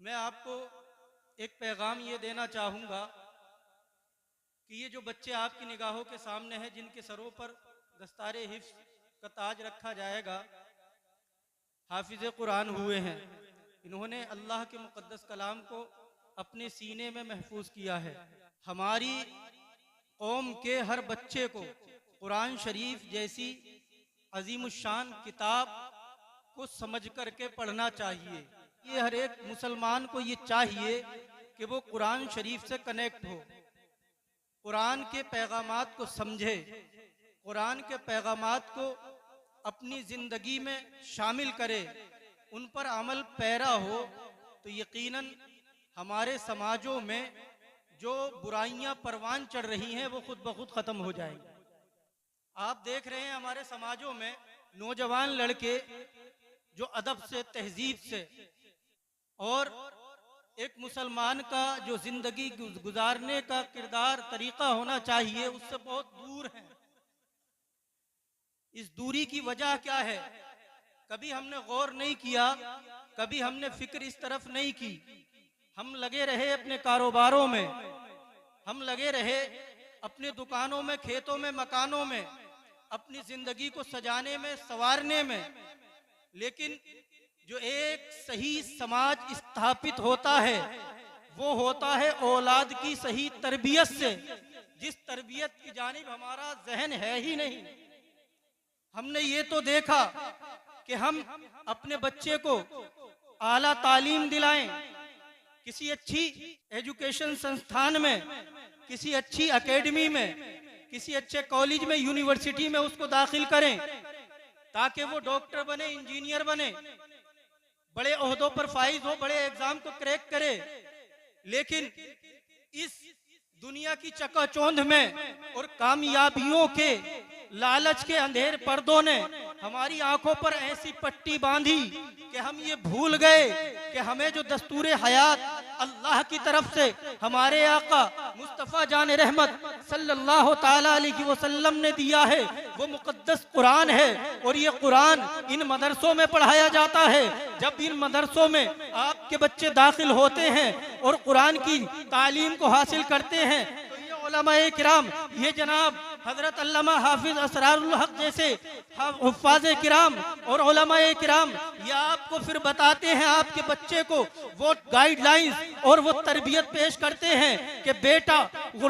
मैं आपको एक पैगाम ये देना चाहूँगा कि ये जो बच्चे आपकी निगाहों के सामने हैं, जिनके सरों पर दस्तारे हिफ्ज़ का ताज रखा जाएगा, हाफिज़ कुरान हुए हैं। इन्होंने अल्लाह के मुक़द्दस कलाम को अपने सीने में महफूज किया है। हमारी कौम के हर बच्चे को कुरान शरीफ जैसी अजीमुशान किताब को समझ करके पढ़ना चाहिए। ये हर एक मुसलमान को ये चाहिए कि वो कुरान शरीफ से कनेक्ट हो, कुरान के पैगामात को समझे, कुरान के पैगामात को अपनी ज़िंदगी में शामिल करे, उन पर अमल पैरा हो, तो यकीनन हमारे समाजों में जो बुराइयां परवान चढ़ रही हैं वो खुद ब खुद ख़त्म हो जाएंगी। आप देख रहे हैं हमारे समाजों में नौजवान लड़के जो अदब से, तहजीब से और एक मुसलमान का जो जिंदगी गुजारने का किरदार तरीका होना चाहिए उससे बहुत दूर है। इस दूरी की वजह क्या है? कभी हमने गौर नहीं किया, कभी हमने फिक्र इस तरफ नहीं की। हम लगे रहे अपने कारोबारों में, हम लगे रहे अपने दुकानों में, खेतों में, मकानों में, अपनी जिंदगी को सजाने में, संवारने में। लेकिन जो एक सही समाज स्थापित होता है वो होता है औलाद की सही तरबियत से, जिस तरबियत की जानिब हमारा जहन है ही नहीं। हमने ये तो देखा कि हम अपने बच्चे को आला तालीम दिलाएं, किसी अच्छी एजुकेशन संस्थान में, किसी अच्छी एकेडमी में, किसी अच्छे कॉलेज में, यूनिवर्सिटी में उसको दाखिल करें ताकि वो डॉक्टर बने, इंजीनियर बने, बड़े ओहदों पर फाइज हो, बड़े एग्जाम को क्रैक करे। लेकिन इस दुनिया की चकाचौंध में और कामयाबियों के लालच के अंधेर पर्दों ने हमारी आंखों पर ऐसी पट्टी बांधी कि हम ये भूल गए कि हमें जो दस्तूर हयात अल्लाह की तरफ से हमारे आका मुस्तफ़ा जान रहमत सल्लल्लाहु ताला अलैहि वसल्लम ने दिया है वो मुक़द्दस कुरान है। और ये कुरान इन मदरसों में पढ़ाया जाता है। जब इन मदरसों में आपके बच्चे दाखिल होते हैं और कुरान की तालीम को हासिल करते हैं तो ये उलमाए किराम, ये जनाब हजरत अल्लामा हाफिज असरारुल हक जैसे हुफ्फाज़े किराम और उलमाए किराम ये आपको फिर बताते हैं, आपके बच्चे को वो गाइडलाइंस और वो तरबियत पेश करते हैं कि बेटा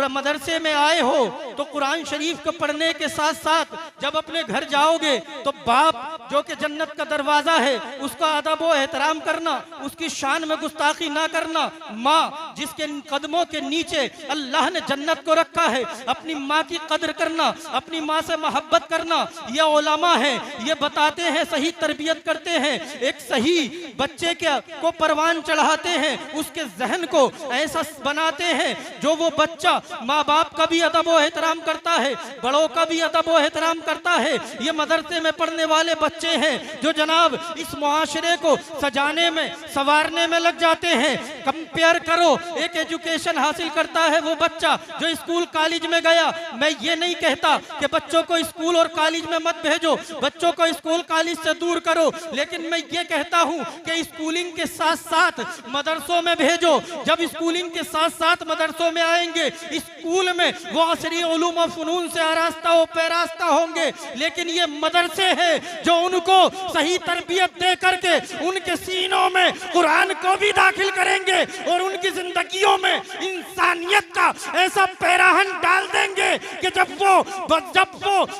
मदरसे में आए हो तो कुरान शरीफ को पढ़ने के साथ साथ जब अपने घर जाओगे तो बाप जो कि जन्नत का दरवाजा है उसका अदब व एहतराम करना, उसकी शान में गुस्ताखी ना करना। माँ जिसके कदमों के नीचे अल्लाह ने जन्नत को रखा है, अपनी माँ की कदर करना, अपनी माँ से मोहब्बत करना, ये उलमा है, ये बताते हैं, सही तरबियत करते हैं, एक सही बच्चे को परवान चढ़ाते हैं, उसके जहन को ऐसा बनाते हैं जो वो बच्चा माँ बाप का भी अदब व एहतराम करता है, बड़ों का भी अदब व एहतराम करता है। ये मदरसे में पढ़ने वाले बच्चे हैं जो जनाब इस मुआशरे को सजाने में, संवारने में लग जाते हैं। कंपेयर करो, एक एजुकेशन हासिल करता है वो बच्चा जो स्कूल कॉलेज में गया। मैं ये नहीं कहता कि बच्चों को स्कूल और कॉलेज में मत भेजो, बच्चों को स्कूल कॉलेज से दूर करो, लेकिन मैं ये कहता हूँ कि स्कूलिंग के साथ साथ मदरसों में भेजो। जब स्कूलिंग के साथ साथ मदरसों में आएंगे, स्कूल में वो असरी उलूम और फनून से आरास्ता व पैरास्ता होंगे, लेकिन ये मदरसे हैं जो उनको सही तरबियत दे करके उनके सीनों में कुरान को भी दाखिल करेंगे और उनकी जिंदगियों में इंसानियत का ऐसा पैराहन डाल देंगे कि जब वो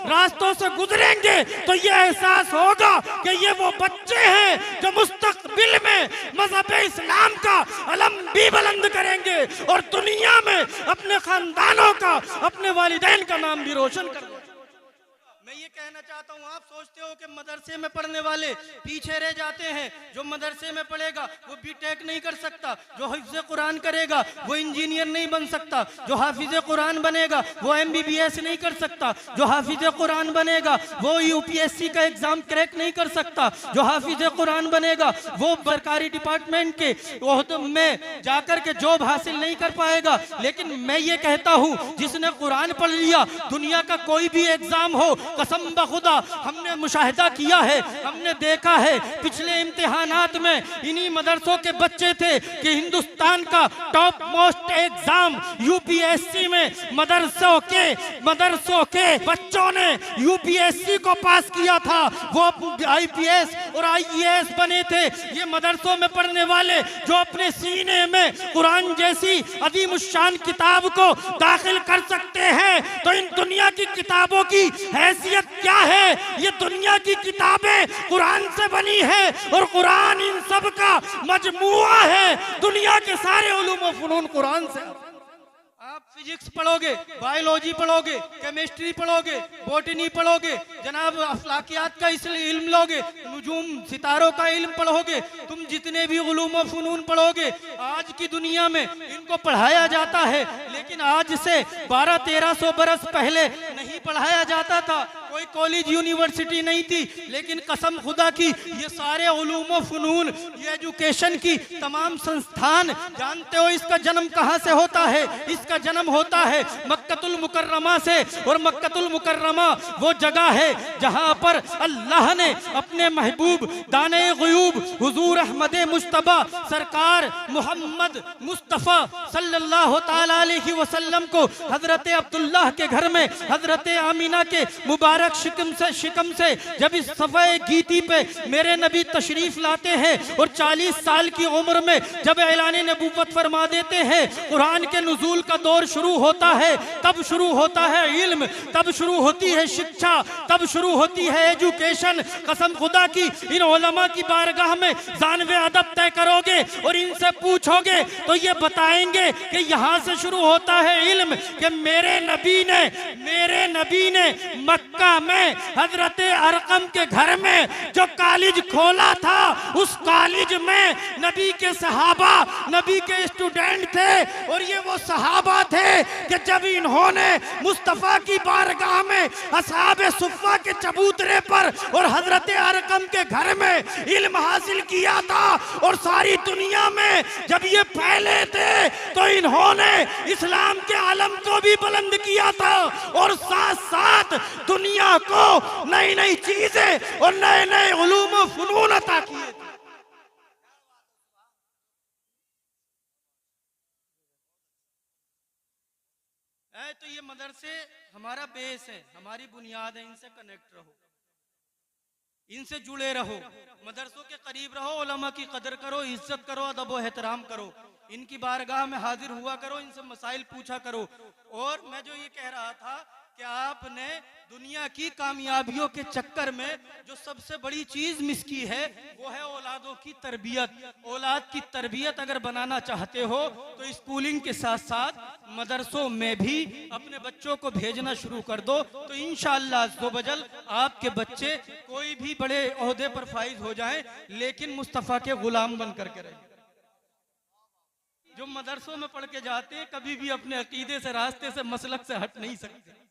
रास्तों से गुजरेंगे तो ये एहसास होगा कि ये वो बच्चे हैं जो मुस्तकबिल में मज़हब इस्लाम का अलम भी बुलंद करेंगे और दुनिया में अपने खानदानों का, अपने वालिदैन का नाम भी रोशन करेंगे। मैं ये कहना चाहता हूँ, आप सोचते हो कि मदरसे में पढ़ने वाले पीछे रह जाते हैं। जो मदरसे में पढ़ेगा वो बीटेक नहीं कर सकता, जो हिफ्ज़ कुरान करेगा वो इंजीनियर नहीं बन सकता, जो हाफिज़ कुरान बनेगा वो MBBS नहीं कर सकता, जो हाफिज़ कुरान बनेगा वो UPSC का एग्जाम क्रैक नहीं कर सकता, जो हाफिज़ कुरान बनेगा वो सरकारी डिपार्टमेंट के ओहदे में जाकर के जॉब हासिल नहीं कर पाएगा। लेकिन मैं ये कहता हूँ जिसने कुरान पढ़ लिया, दुनिया का कोई भी एग्जाम हो, कसम खुदा हमने मुशाहिदा किया है, हमने देखा है पिछले इम्तिहानात में इन्हीं मदरसों के बच्चे थे कि हिंदुस्तान का टॉप मोस्ट एग्जाम यूपीएससी में मदरसों के बच्चों ने यूपीएससी को पास किया था। वो आईपीएस और आईएएस बने थे। ये मदरसों में पढ़ने वाले जो अपने सीने में कुरान जैसी अजीम शान किताब को दाखिल कर सकते हैं, तो इन दुनिया की किताबों की हैसियत क्या है? ये दुनिया की किताबें कुरान से बनी है और कुरान इन सब का मजमुआ है। दुनिया के सारे उलूम व फनून कुरान से। आप फिजिक्स पढ़ोगे, बायोलॉजी पढ़ोगे, केमिस्ट्री पढ़ोगे, बॉटनी पढ़ोगे, जनाब अफलाकियात का इसलिए इल्म लोगे, नुजूम सितारों का इल्म पढ़ोगे, तुम जितने भी उलूम व फनून पढ़ोगे, आज की दुनिया में इनको पढ़ाया जाता है। लेकिन आज से 1200-1300 बरस पहले नहीं पढ़ाया जाता था। कोई कॉलेज यूनिवर्सिटी नहीं थी। लेकिन कसम खुदा की ये सारे उलूम व फनून, ये एजुकेशन की तमाम संस्थान, जानते हो इसका जन्म कहाँ से होता है? इसका जन्म होता है मक्कतुल मुकर्रमा से। और मक्कतुल मुकर्रमा वो जगह है जहाँ पर अल्लाह ने अपने महबूब दाने ग़ुयूब हुजूर अहमद मुश्तबा सरकार मोहम्मद मुस्तफ़ा सल्लल्लाहु ताला अलैहि वसल्लम को हजरत अब्दुल्लाह के घर में हजरत आमीना के मुबारक शिकम से जब इस सफ़े गीती पे मेरे नबी तशरीफ लाते हैं और 40 साल की उम्र में जब ऐलान नबूवत फरमा देते हैं, कुरान के नुज़ूल का दौर शुरू होता है। तब शुरू होता है इल्म, तब शुरू होती है शिक्षा, तब शुरू होती है एजुकेशन। कसम खुदा की इन उलमा की बारगाह में जानवे अदब तय करोगे और इनसे पूछोगे तो ये बताएंगे कि यहाँ से शुरू होता है इल्म कि मेरे नबी ने मक्का में हजरत अरकम के घर में जो कॉलेज खोला था, उस कॉलेज में नबी के सहाबा, नबी के स्टूडेंट थे। और ये वो सहाबा थे कि जब इन्होंने मुस्तफ़ा की बारगाह में असहाबे सुफ़ा के चबूतरे पर और हजरत अरकम के घर में इल्म हासिल किया था और सारी दुनिया में जब ये फैले थे, तो इन्होंने इस्लाम के आलम को भी बुलंद किया था और साथ साथ दुनिया को नई नई चीजें और नए नए उलूम व फनून अता किए। तो ये मदरसे हमारा बेस है, हमारी बुनियाद है। इनसे कनेक्ट रहो, इनसे जुड़े रहो, मदरसों के करीब रहो, उलमा की कदर करो, इज्जत करो, अदब व एहतराम करो, इनकी बारगाह में हाजिर हुआ करो, इनसे मसाइल पूछा करो। और मैं जो ये कह रहा था कि आपने दुनिया की कामयाबियों के चक्कर में जो सबसे बड़ी चीज मिस की है वो है औलादों की तरबियत। औलाद की तरबियत अगर बनाना चाहते हो तो स्कूलिंग के साथ साथ मदरसों में भी अपने बच्चों को भेजना शुरू कर दो, तो इंशाअल्लाह अज़्ज़वजल आपके बच्चे कोई भी बड़े ओहदे पर फाइज हो जाएं, लेकिन मुस्तफ़ा के गुलाम बन करके रहें। जो मदरसों में पढ़ के जाते हैं कभी भी अपने अकीदे से, रास्ते से, मसलक से हट नहीं सकते।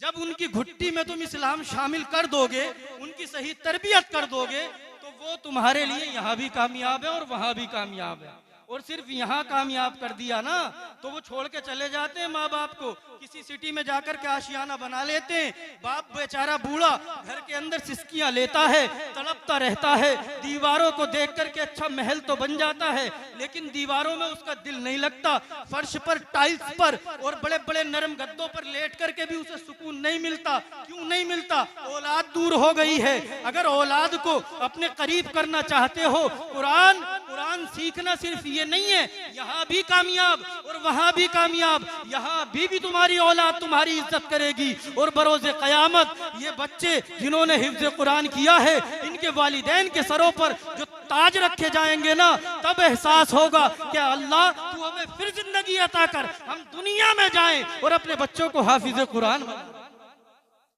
जब उनकी घुट्टी में तुम इस्लाम शामिल कर दोगे, उनकी सही तरबियत कर दोगे, तो वो तुम्हारे लिए यहाँ भी कामयाब है और वहां भी कामयाब है। और सिर्फ यहाँ कामयाब कर दिया ना तो वो छोड़ के चले जाते हैं माँ बाप को, किसी सिटी में जाकर के आशियाना बना लेते हैं। बाप बेचारा बूढ़ा घर के अंदर सिसकियां लेता है, तड़पता रहता है, दीवारों को देख करके अच्छा महल तो बन जाता है, लेकिन दीवारों में उसका दिल नहीं लगता। फर्श पर, टाइल्स पर और बड़े बड़े नरम गद्दों पर लेट करके भी उसे सुकून नहीं मिलता। क्यों नहीं मिलता? औलाद दूर हो गई है। अगर औलाद को अपने करीब करना चाहते हो, कुरान सीखना सिर्फ ये नहीं है, यहाँ भी कामयाब और वहां भी कामयाब। यहाँ भी तुम्हारी औलाद तुम्हारी इज्जत करेगी और बरोज़े क़यामत ये बच्चे जिन्होंने हिफ्ज़ कुरान किया है, इनके वालिदैन के सरों पर जो ताज रखे जाएंगे ना, तब एहसास होगा कि अल्लाह तू हमें फिर जिंदगी अता कर, हम दुनिया में जाएं और अपने बच्चों को हाफिज़ कुरान बनाएं।